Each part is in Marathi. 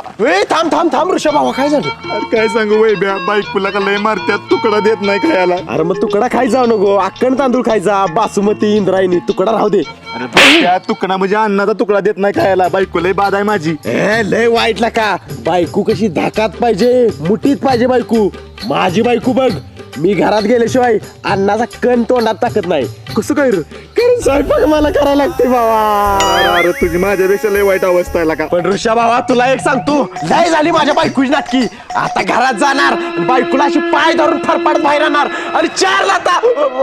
थांब थांब थांब ऋषा भावा काय झालं? अरे काय सांगू वैभ्या, बायकोला का लय मारत्यात, तुकडा देत नाही खायला. अरे मग तुकडा खाय जाऊ नको, अक्कन तांदूळ खायचा, बासुमती इंद्रायणी, तुकडा राहू दे. अरे त्या तुकडा म्हणजे अन्नाचा तुकडा देत नाही खायला. बायको लय बाद आहे माझी. लय वाईटला का, बायको कशी धाकात पाहिजे, मुठीत पाहिजे बायको. माझी बायको बघ, मी घरात गेल्याशिवाय अन्नाचा कण तोंडात टाकत नाही. कसं काय रे? कारण स्वयंपाक मला करायला लागते बाबा. अरे तुझी माझ्यापेक्षा लय वाईट अवस्था आहे का. पण ऋषा भावा तुला एक सांगतो, लय झाली माझ्या बायकोची नाटकी. आता घरात जाणार, बायकोला अशी पाय धरून फरफाडत बाहेर आणणार आणि 4 लाथा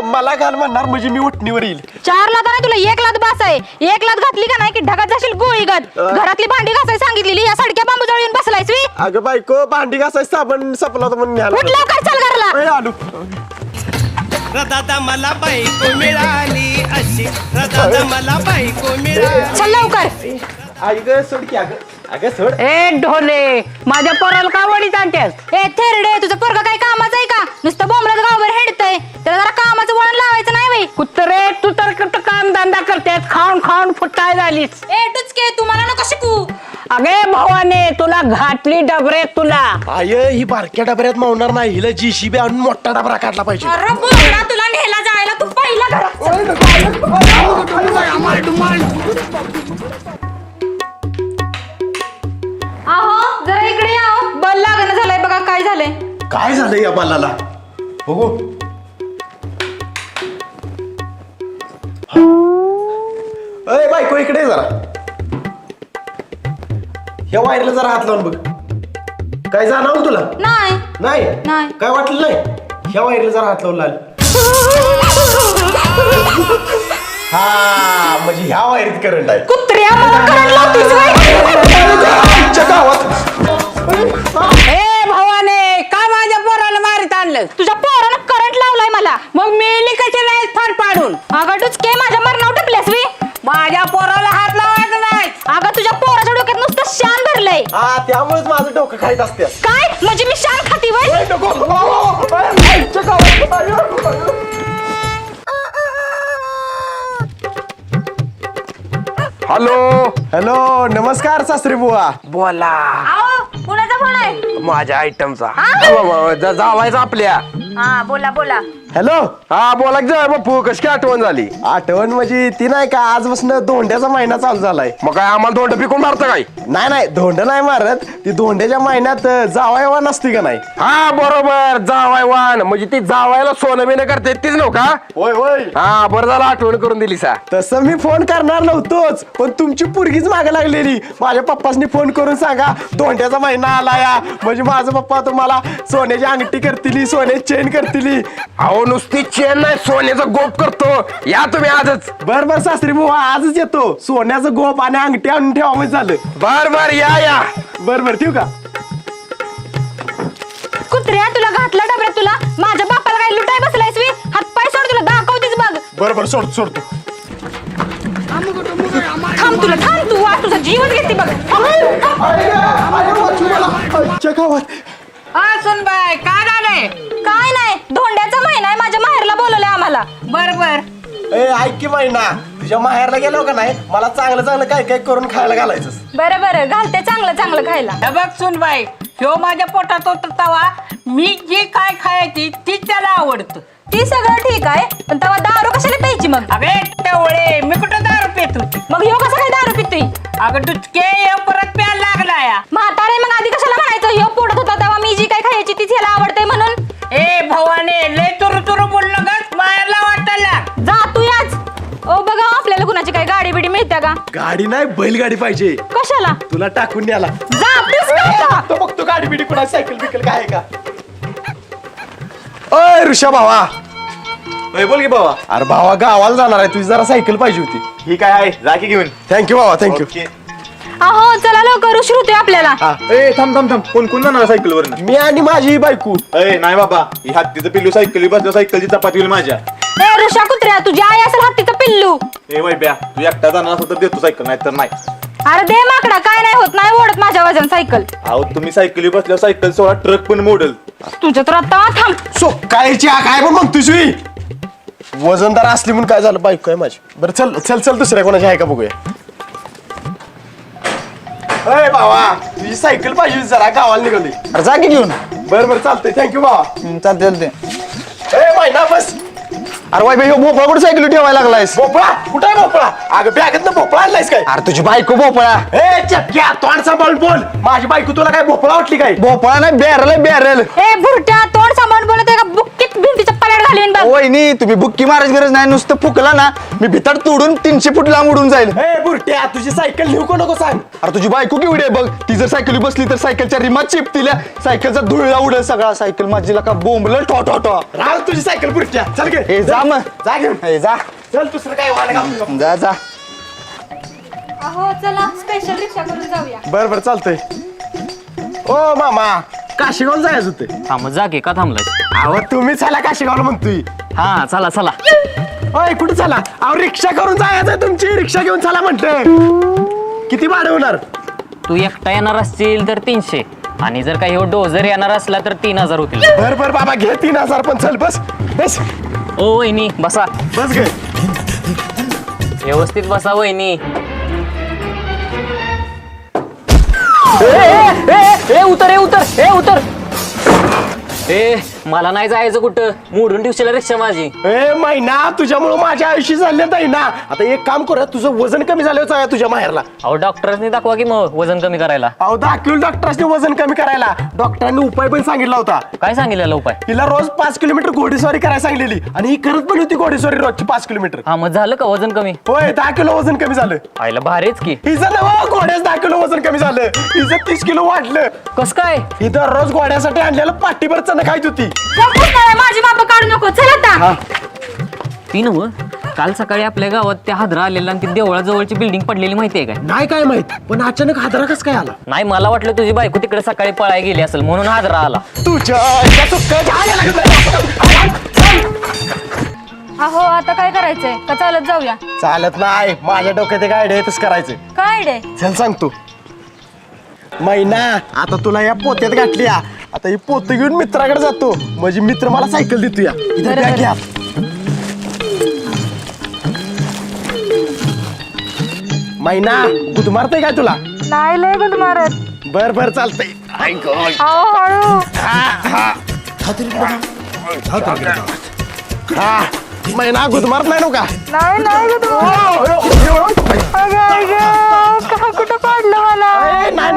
मला घाल म्हणणार, म्हणजे मी उठणीवर येईल. 4 लाथा नाही, तुला 1 लाथ बास आहे. 1 लाथ घातली का नाही की ढगात जाशील गोळीगत. घरातली भांडी घासाय सांगितलेली, या सडक्या बांबू जळून बसलायस मी. अगं बायको, भांडी घासायचं साबण संपला होता म्हणून न्यायला. उठ लवकर, चल घरला. आलो. दादा मला बायको मिळाली अशी, दादा मला बायको मिळाली. चल लवकर. आई ग सोड की, अगं सोड. ए ढोले, माझ्या पोराला का वडीत आणतेस? ए थेरडे, तुझं पोरगा काय कामाचं आहे का? नुसतं बोंबलत गावभर हेडतय. त्याला जरा कामाचं वळण लावायचं नाही बाई. कुत्रे, तू तर कुठं काम धंदा करतेस, खाऊन खाऊन फुटाय झालीस. ए टुचके, तू मला नको शिकू. अगे भावाने, तुला घातली डबऱ्यात तुला. आय ही बारक्या डबऱ्यात मावणार नाही, हिला जीसीबी आणून मोठा डबरा काढला पाहिजे. अरे बोलला, तुला नेला जायला, तू पहिला घरात चल. अहो जरा इकडे या. बल लागणं झालंय बघा, काय झालंय? काय झालंय या बालाला? बघू. अय बायको इकडे ये जरा. ह्या वायरला जरा हात लावून बघ. काय जाणवलं तुला? नाही नाही नाही. काय वाटलं नाही? ह्या वायरला जरा हात लावून लाल. हा म्हणजे ह्या वायरीत करंट आहे. कुत्र्या, मला करंट लावतीस आमच्या गावात ए भावाने, का माझ्या पोराला मारीत आणलं? तुझ्या पोरानं करंट लावलाय मला. मग मेली कशी नाही फार पाडून? अगं टुचके, माझ्या मरणावर टपल्यास मी. माझ्या पोराला हात लावायचा नाही. अगं तुझ्या पोराच्या डोक्यात नुसतं शान भरलंय. हा त्यामुळेच माझं डोकं खाईत असते. काय म्हणजे मी शान खाती वय? हॅलो हॅलो, नमस्कार सासरे बुवा. बोला. आओ, कुणाचा फोन आहे? माझ्या आयटमचा हा? जावायचा आपल्या. हा बोला बोला. हॅलो. हा बोला की जाय बापू, कशी काय आठवण झाली? आठवण म्हणजे ती नाही का, आजपासून धोंड्याचा महिना चालू झालाय. मग काय आम्हाला धोंड पिकून मारतं काय? नाही नाही, धोंड नाही मारत. ती धोंड्याच्या महिन्यात जावायवा नसती का नाही? हा बरोबर, जावाय वाण म्हणजे ती जावायला सोनं बिनं करते तीच नव्ह का? होय होय. हा बरं झालं आठवण करून दिली सा. तसं मी फोन करणार नव्हतोच, पण तुमची पोरगीच मागे लागलेली. माझ्या पप्पासनी फोन करून सांगा, धोंड्याचा महिना आला या, म्हणजे माझा पप्पा तुम्हाला सोन्याची अंगठी करतील, सोन्याची चेन करतील. अहो नुसती चेन नाही, सोन्याचं गोप करतो. या तुम्ही आजच. बर बर सासरी बुवा, आजच येतो. सोन्याचं गोप आणि अंगठी आणून ठेवा म्हणजे झालं. बर बर या या. बर बर ठेवू का? कुत्र्या, तुला घातला डबऱ्यात. तुला माझ्या बापाला काय लुटाय बसलायस मी? हात पाय सोड, तुला दाखवतीच बघ. बर बर सोडतो. थांब, तुला थांब. तू आज तुझा जीवच घेते बघ. आजच्या गावात सुन बाय, काय झालंय? काय नाही, धोंड्याचा महिना आहे, माझ्या माहेरला बोलवलंय आम्हाला. बर बर. ऐक की महिना, तुझ्या माहेरला गेलो का नाही, मला चांगलं चांगलं काय काय करून खायला घालायचं. बरं बरं, घालते चांगलं चांगलं खायला. हे बघ सुन बाई, ह्यो माझ्या पोटात होता तवा मी जी काय खायची तीच त्याला आवडतं. ती सगळं ठीक आहे, पण तेव्हा दारू कशाला प्यायची मग? अगे तेवढे मी कुठं दारू पित होती? मग ह्यो कसा काय दारू पितोय? अगं डुचके, हे परत प्यायला लागला या. म्हातारे, मग आधी कशाला म्हणायचं ह्यो पोटात होता तेव्हा मी जी काय खायची तीच ह्याला आवडते म्हणून? ए भवाने, लय तुरु तुरु बोललं का मायाला वाटायला. जा तू याच. ओ बघा, आपल्याला कुणाची काय गाडी बिडी मिळते का? गाडी नाही, बैलगाडी पाहिजे. कशाला? तुला टाकून द्याला. जातोस का आता? तो बघतो गाडी बिडी कुणा, सायकल बिकल काय आहे का? ओय ऋषा भावा. बोल की बाबा. अरे भावा, गावाला जाणार आहे, तुझी जरा सायकल पाहिजे होती. ही काय आहे, जा की घेऊन. थँक्यू भावा, थँक्यू. अहो चला लवकर, उशीर होतोय आपल्याला. ए थांब थांब थांब, कोण कोण जाणार सायकल वर? मी आणि माझी बायको. ए नाही बाबा, ही हत्तीचं पिल्लू सायकली बसलं, सायकलची चपाती होईल माझ्या. ए ऋषा कुत्र्या, तुझी आई असेल हत्तीचं पिल्लू. ए वैब्या, तू एकटा जाणार असं तर देतो सायकल, नाही तर नाही. अरे दे माकडा, काय नाही होत, नाही ओढत माझ्या वजन सायकल. अहो तुम्ही सायकली बसल्यावर सायकल सोडा, ट्रक पण मॉडेल. तुझं तर आता थांब. सो कायची काय पण म्हणतोस मी? वजनदार असली म्हणून काय झालं, बायको आहे माझी. बरं चल चल चल, दुसऱ्या कोणाची आहे का बघूया. अय भावा तुझी सायकल पाहिजे होती जरा गावाला निघाली. अरे जा की घेऊन. बरं बरं चालतंय थँक्यू भावा. चालते. ए महिना बस. अरे वाई भाई भोपळा कुठे सायकल ठेवायला लागलायस? भोपळा कुठे आहे भोपळा? अगं बॅगेत ना भोपळा आणलायस काय? अरे तुझी बायको भोपळा. ए चक्क्या तोंड सांभाळ बोल. माझी बायको तुला काय भोपळा वाटली काय? भोपळा नाही बॅरल. ए बुरट्या तोंड सांभाळून बोलत आहे का बुक्कीत भिंतीचा पलाट घालवीन बघ. वहिनी तुम्ही बुक्की मारायची गरज नाही, नुसतं फुकला ना मी भितर तोडून 300 फूट लांब उडून जाईल. ए बुरट्या तुझी सायकल नेऊ नको सांग. अरे तुझी बायको केवढी आहे बघ, ती जर सायकली बसली तर सायकलच्या रिमात चिपतिल्या, सायकलचा धुळा उडेल सगळा, सायकल माझीला का बोंबल ठो. राह तुझी सायकल बुरट्या चल गे. ए जा मग. जा घेऊन. ए जा चल दुसरं काय व्हायला जा. अहो चला स्पेशल रिक्षा करून जाऊया. बरं चालतंय. ओ मामा काशीगाव जायचं होते. थांब जा की का थांबलाय? अहो तुम्ही चला काशीगावला म्हणतोय. हा चला चला. होय कुठं चला? अहो रिक्षा करून जायचं तुमची, रिक्षा घेऊन चला म्हणतोय. किती भाडं होणार? तू एकटा येणार असतील तर 300 आणि जर काही डोजर येणार असला तर 3000 होतील. बरं बाबा घे 3000 पण चल बस बस ओ वहिनी बसा. बस घे. व्यवस्थित बसा वहिनी. उतर. मला नाही जायचं कुठं, मोडून ठेवशील रिक्षा माझी. ए महिना तुझ्यामुळे माझ्या आयुष्य झाले नाही ना. आता एक काम करूया, तुझं वजन कमी झालं होतं तुझ्या माहेरला. अहो डॉक्टरने दाखवा की मग वजन कमी करायला. अहो दाखवलं डॉक्टरांनी वजन कमी करायला. डॉक्टरांनी उपाय पण सांगितला होता. काय सांगितलेला उपाय? तिला रोज 5 किलोमीटर घोडेस्वारी करायला सांगलेली आणि ही करत पण होती घोडेस्वारी रोजची 5 किलोमीटर. हा मग झालं का वजन कमी? होय 10 किलो वजन कमी झालं. आईला भारीच की. हिचं नव घोड्याच 10 किलो वजन कमी झालं. हिचं 30 किलो वाढलं. कस काय? ही दररोज घोड्यासाठी आणलेलं पाठीभर चणा खायची होती. माझी बाबा काढू नको चल आता. ती नव काल सकाळी आपल्या गावात त्या हादरा आलेला आणि ती देवळाजवळची बिल्डिंग पडलेली माहितीये काय? नाही काय माहित पण अचानक हादरा कस काय आला? नाही मला वाटलं तुझी बायको तिकडे सकाळी पळाय गेली असेल म्हणून हादरा आला. तुझ्या अहो आता काय करायचंय का चालत जाऊया? चालत नाही, माझ्या डोक्यात एक आयडिया तसं करायचं. काय रे? चल सांगतो. महिना आता तुला या पोत्यात घातली. आता ही पोतं घेऊन मित्राकडे जातो, म्हणजे मित्र मला सायकल देतो. या इथे बरं, बॅग बरं. घ्या. महिना गुद मारतय काय तुला? नाही लय गुद मारत. बर चालतंय. हळू. हा महिना गुद मारत नाही नका. नाही गुद कुठं पाडलं मला? नाही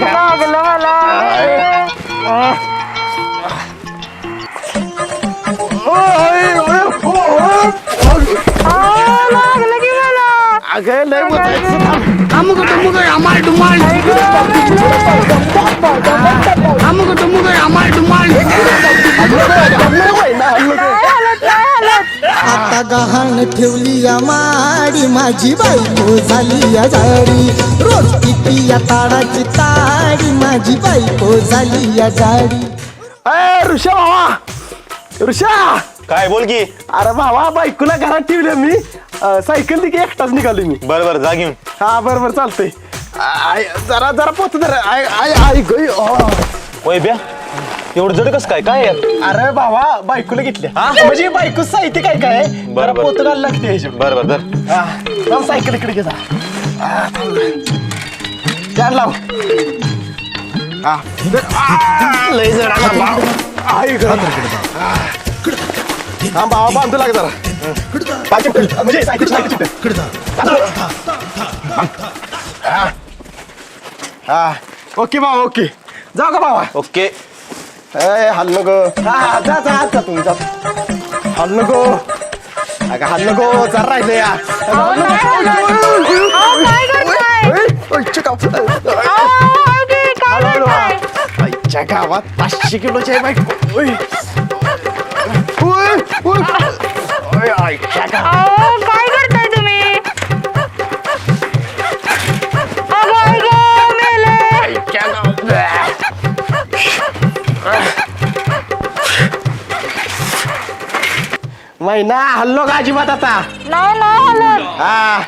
लागलं मला. लागलं की मला. अगं लय आता गहाण ठेवली या माडी, माझी बायको झाली या जाडी. रोज किती या ताडाची ताडी, माझी बायको झाली या जाडी. ऋषा भावा, ऋषा काय बोल की. अरे भावा बायकोला घरात ठेवलं मी. सायकल ती एकटाच निघाली मी. बरं जा घेऊन. हा बरोबर चालतंय. जरा पोत आई गई. होय ब्या एवढं जड कस काय काय यार? अरे भावा बायकोला घेतल्या. म्हणजे बायको साहित्य काय काय बरं. पोत घालायला लागते ह्याच्यावर. बरं सायकल इकडे घे जा. त्याला लाव. लय जड आला भाव. आई हा भावा बांधू लाग जरा. म्हणजे सायकल हा ओके भावा ओके. जाऊ का भावा? ओके. हल नको. हा जा तुम्ही जा. हल नको अगं हल नको जरा राहिले या. आईच्या गावात 500 किलोची आहे बाईक. आईच्या गावात काय करताय तुम्ही? आईच्या गावात महिना हल्लो का अजिबात आता? नाही हलत. हा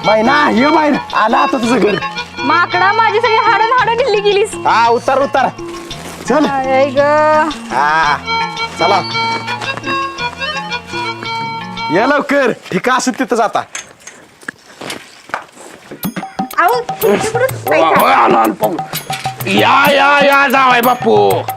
महिना ये बाहेर आला आता तुझं घर. माकडा माझी सगळी हाडं ढिल्ली गेलीस. हा उतर चल. आई ग. हा चला या लवकर ठीक आहे असं तिथं जाता अहो तुमची कुठं काय या या या जावाय बापू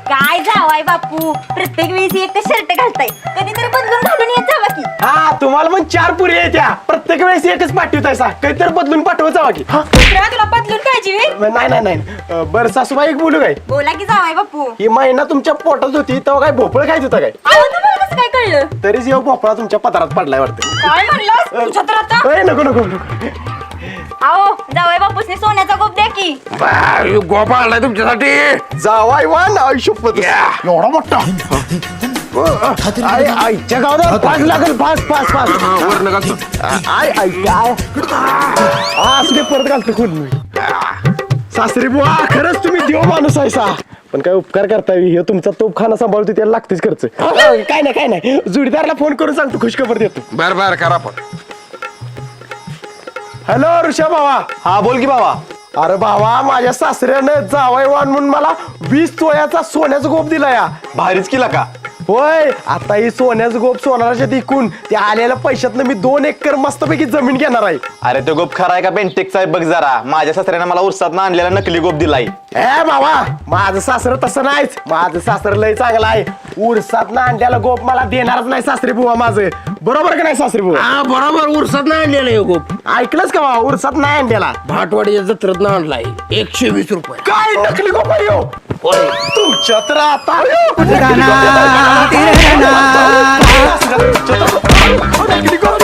काय जावाय बापू प्रत्येक वेळेस एक शर्ट घालताय कधीतरी बदलून घालून येत जावा की हा तुम्हाला पण 4 पुरी येत्या प्रत्येक वेळेस एकच पाठवतायसा काहीतरी बदलून पाठवत जावा की दुसऱ्या तुला बदलून पाहिजे व्हय? नाही बरं सासूबाई एक बोलू काय बोला की जावाय बापू ही महिना तुमच्या पोटात होती तेव्हा काय भोपळ खायचं होतं काय अहो तुम्हाला कसं काय कळलं तरीच येऊ भोपळा तुमच्या पदारात पडलाय वाटतं काय म्हणलं तुझ्या तर आता नको नको नको अहो जावाय बापूसने सोन्याचा गोप द्या की गोपा आणलाय तुमच्यासाठी जावाय वान आयुष्यपत एवढा मोठा आईच्या गावात 5 लागेल 5 वर नका आय असं परत घालतो खून सासरी बुवा खरंच तुम्ही देव माणूस आहे सा पण काय उपकार करताय हे तुमचा तोपखाना सांभाळतो त्याला लागतेच खर्च काय नाही जोडीदारला फोन करून सांगतो खुशखबर देतो बर बर करा पण हॅलो ऋषा भावा हा बोल की बाबा. अरे भावा माझ्या सासऱ्यानं जावई वाण म्हणून मला 20 तोळ्याचा सोन्याचा गोप दिला या भारीच केला का? होय आता ही सोन्याचं गोप सोनाराच्या दिकून त्या आलेल्या पैशातनं मी 2 एकर मस्तपैकी जमीन घेणार आहे अरे तो गोप खरा आहे का पेंटेक्स आहे बघ जरा. माझ्या सासऱ्याने मला उरसात आणलेला नकली गोप दिलाय. ए बाबा माझं सासर तसं नाहीच माझं सासर लय चांगलं आहे उरसात आणलेला गोप मला देणारच नाही सासरी बुवा माझं बरोबर का नाही सासरी बुवा हा बरोबर उरसात नाही आणलेलं हे गोप ऐकलंच का बाबा उरसात नाही आणलेला भाटवाडीच्या जत्रेत आणलाय 120 रुपये काय नकली गोप आहे ह्यो? तुमच्या तर आता नकली गोप